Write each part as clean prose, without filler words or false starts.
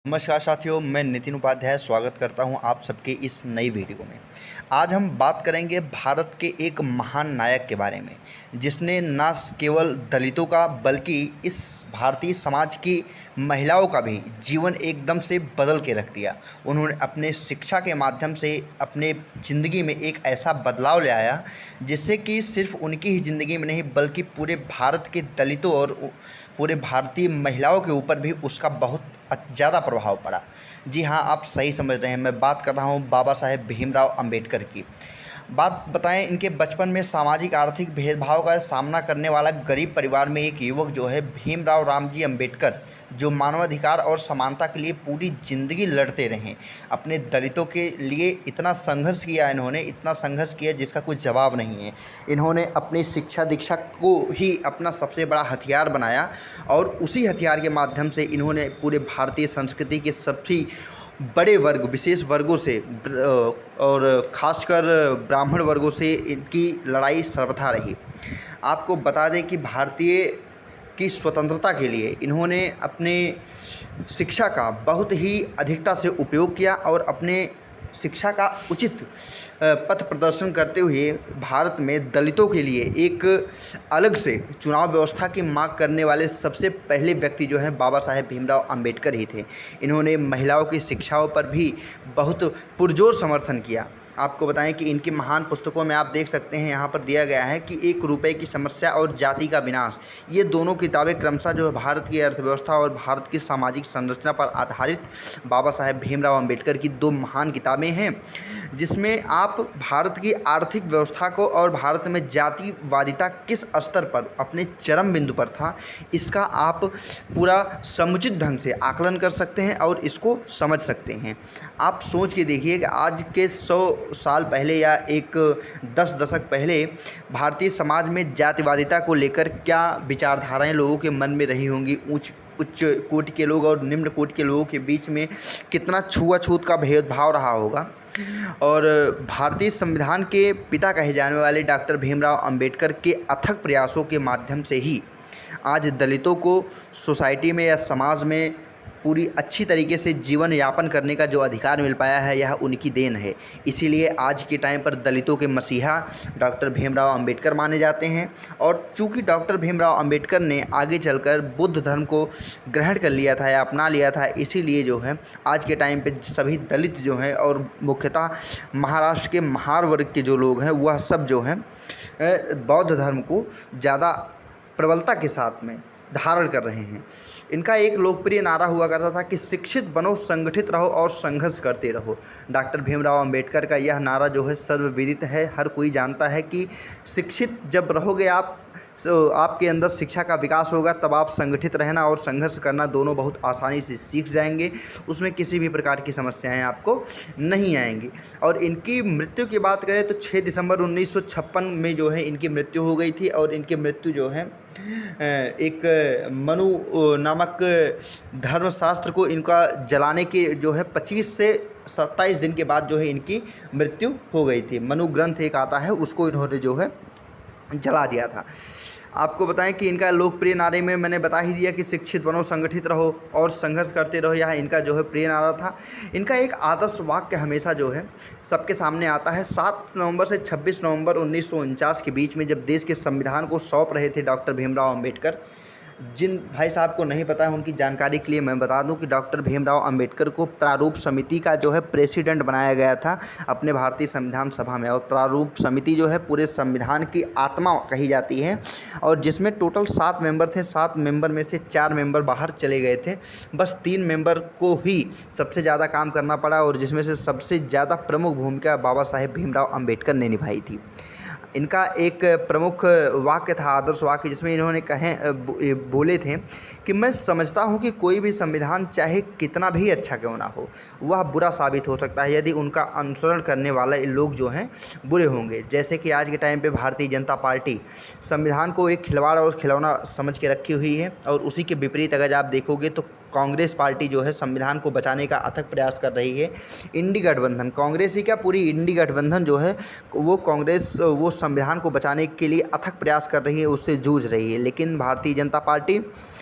नमस्कार साथियों, मैं नितिन उपाध्याय स्वागत करता हूं आप सबके इस नई वीडियो में। आज हम बात करेंगे भारत के एक महान नायक के बारे में, जिसने न केवल दलितों का बल्कि इस भारतीय समाज की महिलाओं का भी जीवन एकदम से बदल के रख दिया। उन्होंने अपने शिक्षा के माध्यम से अपने ज़िंदगी में एक ऐसा बदलाव ले आया, जिससे कि सिर्फ उनकी ही ज़िंदगी में नहीं बल्कि पूरे भारत के दलितों और पूरे भारतीय महिलाओं के ऊपर भी उसका बहुत ज़्यादा प्रभाव पड़ा। जी हाँ, आप सही समझ रहे हैं, मैं बात कर रहा हूँ बाबा साहेब भीमराव अंबेडकर की। बात बताएं, इनके बचपन में सामाजिक आर्थिक भेदभाव का सामना करने वाला गरीब परिवार में एक युवक जो है भीमराव रामजी अंबेडकर, जो मानवाधिकार और समानता के लिए पूरी ज़िंदगी लड़ते रहे। अपने दलितों के लिए इतना संघर्ष किया इन्होंने, इतना संघर्ष किया जिसका कोई जवाब नहीं है। इन्होंने अपनी शिक्षा दीक्षा को ही अपना सबसे बड़ा हथियार बनाया और उसी हथियार के माध्यम से इन्होंने पूरे भारतीय संस्कृति के सबसे बड़े वर्ग, विशेष वर्गों से और ख़ासकर ब्राह्मण वर्गों से इनकी लड़ाई सर्वथा रही। आपको बता दें कि भारतीय की स्वतंत्रता के लिए इन्होंने अपने शिक्षा का बहुत ही अधिकता से उपयोग किया और अपने शिक्षा का उचित पथ प्रदर्शन करते हुए भारत में दलितों के लिए एक अलग से चुनाव व्यवस्था की मांग करने वाले सबसे पहले व्यक्ति जो हैं बाबा साहेब भीमराव अंबेडकर ही थे। इन्होंने महिलाओं की शिक्षाओं पर भी बहुत पुरजोर समर्थन किया। आपको बताएं कि इनकी महान पुस्तकों में आप देख सकते हैं, यहाँ पर दिया गया है कि 1 रुपये की समस्या और जाति का विनाश, ये दोनों किताबें क्रमशः जो है भारत की अर्थव्यवस्था और भारत की सामाजिक संरचना पर आधारित बाबा साहेब भीमराव अंबेडकर की 2 महान किताबें हैं, जिसमें आप भारत की आर्थिक व्यवस्था को और भारत में जातिवादिता किस स्तर पर अपने चरम बिंदु पर था, इसका आप पूरा समुचित ढंग से आकलन कर सकते हैं और इसको समझ सकते हैं। आप सोच के देखिए कि आज के 100 साल पहले या एक 10 दशक पहले भारतीय समाज में जातिवादिता को लेकर क्या विचारधाराएं लोगों के मन में रही होंगी। उच्च कोटि के लोग और निम्न कोटि के लोगों के बीच में कितना छुआछूत का भेदभाव रहा होगा। और भारतीय संविधान के पिता कहे जाने वाले डॉक्टर भीमराव अंबेडकर के अथक प्रयासों के माध्यम से ही आज दलितों को सोसाइटी में या समाज में पूरी अच्छी तरीके से जीवन यापन करने का जो अधिकार मिल पाया है, यह उनकी देन है। इसीलिए आज के टाइम पर दलितों के मसीहा डॉक्टर भीमराव अंबेडकर माने जाते हैं। और चूँकि डॉक्टर भीमराव अंबेडकर ने आगे चलकर बुद्ध धर्म को ग्रहण कर लिया था या अपना लिया था, इसीलिए जो है आज के टाइम पे सभी दलित जो हैं और मुख्यतः महाराष्ट्र के महार वर्ग के जो लोग हैं, वह सब जो हैं बौद्ध धर्म को ज़्यादा प्रबलता के साथ में धारण कर रहे हैं। इनका एक लोकप्रिय नारा हुआ करता था कि शिक्षित बनो, संगठित रहो और संघर्ष करते रहो। डॉक्टर भीमराव अंबेडकर का यह नारा जो है सर्वविदित है, हर कोई जानता है कि शिक्षित जब रहोगे आप, आपके अंदर शिक्षा का विकास होगा, तब आप संगठित रहना और संघर्ष करना दोनों बहुत आसानी से सीख जाएंगे। उसमें किसी भी प्रकार की समस्याएं आपको नहीं आएंगी। और इनकी मृत्यु की बात करें तो 6 दिसंबर 1956 में जो है इनकी मृत्यु हो गई थी। और इनकी मृत्यु जो है एक मनु नामक धर्मशास्त्र को इनका जलाने के जो है 25 से 27 दिन के बाद जो है इनकी मृत्यु हो गई थी। मनु ग्रंथ एक आता है, उसको इन्होंने जो है जला दिया था। आपको बताएं कि इनका लोकप्रिय नारे में मैंने बता ही दिया कि शिक्षित बनो, संगठित रहो और संघर्ष करते रहो, यह इनका जो है प्रिय नारा था। इनका एक आदर्श वाक्य हमेशा जो है सबके सामने आता है। 7 नवंबर से 26 नवंबर 1949 के बीच में जब देश के संविधान को सौंप रहे थे डॉक्टर भीमराव अंबेडकर, जिन भाई साहब को नहीं पता है उनकी जानकारी के लिए मैं बता दूं कि डॉक्टर भीमराव अंबेडकर को प्रारूप समिति का जो है प्रेसिडेंट बनाया गया था अपने भारतीय संविधान सभा में। और प्रारूप समिति जो है पूरे संविधान की आत्मा कही जाती है, और जिसमें टोटल 7 मेंबर थे। 7 मेंबर में से 4 मेंबर बाहर चले गए थे, बस 3 मेंबर को ही सबसे ज़्यादा काम करना पड़ा, और जिसमें से सबसे ज़्यादा प्रमुख भूमिका बाबा साहेब भीमराव अंबेडकर ने निभाई थी। इनका एक प्रमुख वाक्य था, आदर्श वाक्य, जिसमें इन्होंने बोले थे कि मैं समझता हूं कि कोई भी संविधान चाहे कितना भी अच्छा क्यों ना हो, वह बुरा साबित हो सकता है यदि उनका अनुसरण करने वाले लोग जो हैं बुरे होंगे। जैसे कि आज के टाइम पे भारतीय जनता पार्टी संविधान को एक खिलवाड़ और खिलौना समझ के रखी हुई है, और उसी के विपरीत अगर आप देखोगे तो कांग्रेस पार्टी जो है संविधान को बचाने का अथक प्रयास कर रही है। इंडी गठबंधन, कांग्रेस ही क्या पूरी इंडी गठबंधन जो है वो कांग्रेस वो संविधान को बचाने के लिए अथक प्रयास कर रही है, उससे जूझ रही है। लेकिन भारतीय जनता पार्टी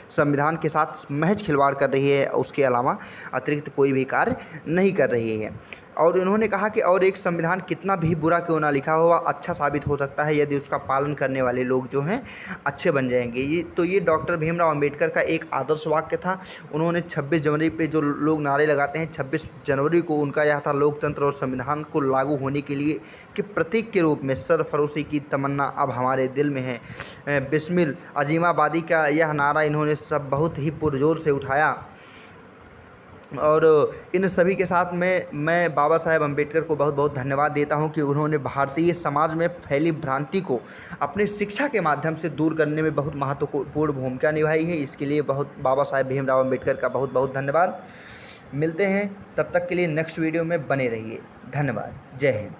संविधान संविधान के साथ महज खिलवाड़ कर रही है, उसके अलावा अतिरिक्त कोई भी कार्य नहीं कर रही है। और इन्होंने कहा कि और एक संविधान कितना भी बुरा क्यों ना लिखा हो, अच्छा साबित हो सकता है यदि उसका पालन करने वाले लोग जो हैं अच्छे बन जाएंगे। ये डॉक्टर भीमराव अंबेडकर का एक आदर्श वाक्य था। उन्होंने 26 जनवरी पे जो लोग नारे लगाते हैं, 26 जनवरी को उनका यह था, लोकतंत्र और संविधान को लागू होने के लिए कि प्रतीक के रूप में सरफरोशी की तमन्ना अब हमारे दिल में है। बिस्मिल अजीमाबादी का यह नारा इन्होंने सब बहुत ही पुरजोर से उठाया। और इन सभी के साथ मैं बाबा साहेब अम्बेडकर को बहुत बहुत धन्यवाद देता हूं कि उन्होंने भारतीय समाज में फैली भ्रांति को अपने शिक्षा के माध्यम से दूर करने में बहुत महत्वपूर्ण भूमिका निभाई है। इसके लिए बहुत बाबा साहेब भीमराव अम्बेडकर का बहुत बहुत धन्यवाद। मिलते हैं, तब तक के लिए नेक्स्ट वीडियो में बने रहिए। धन्यवाद। जय हिंद।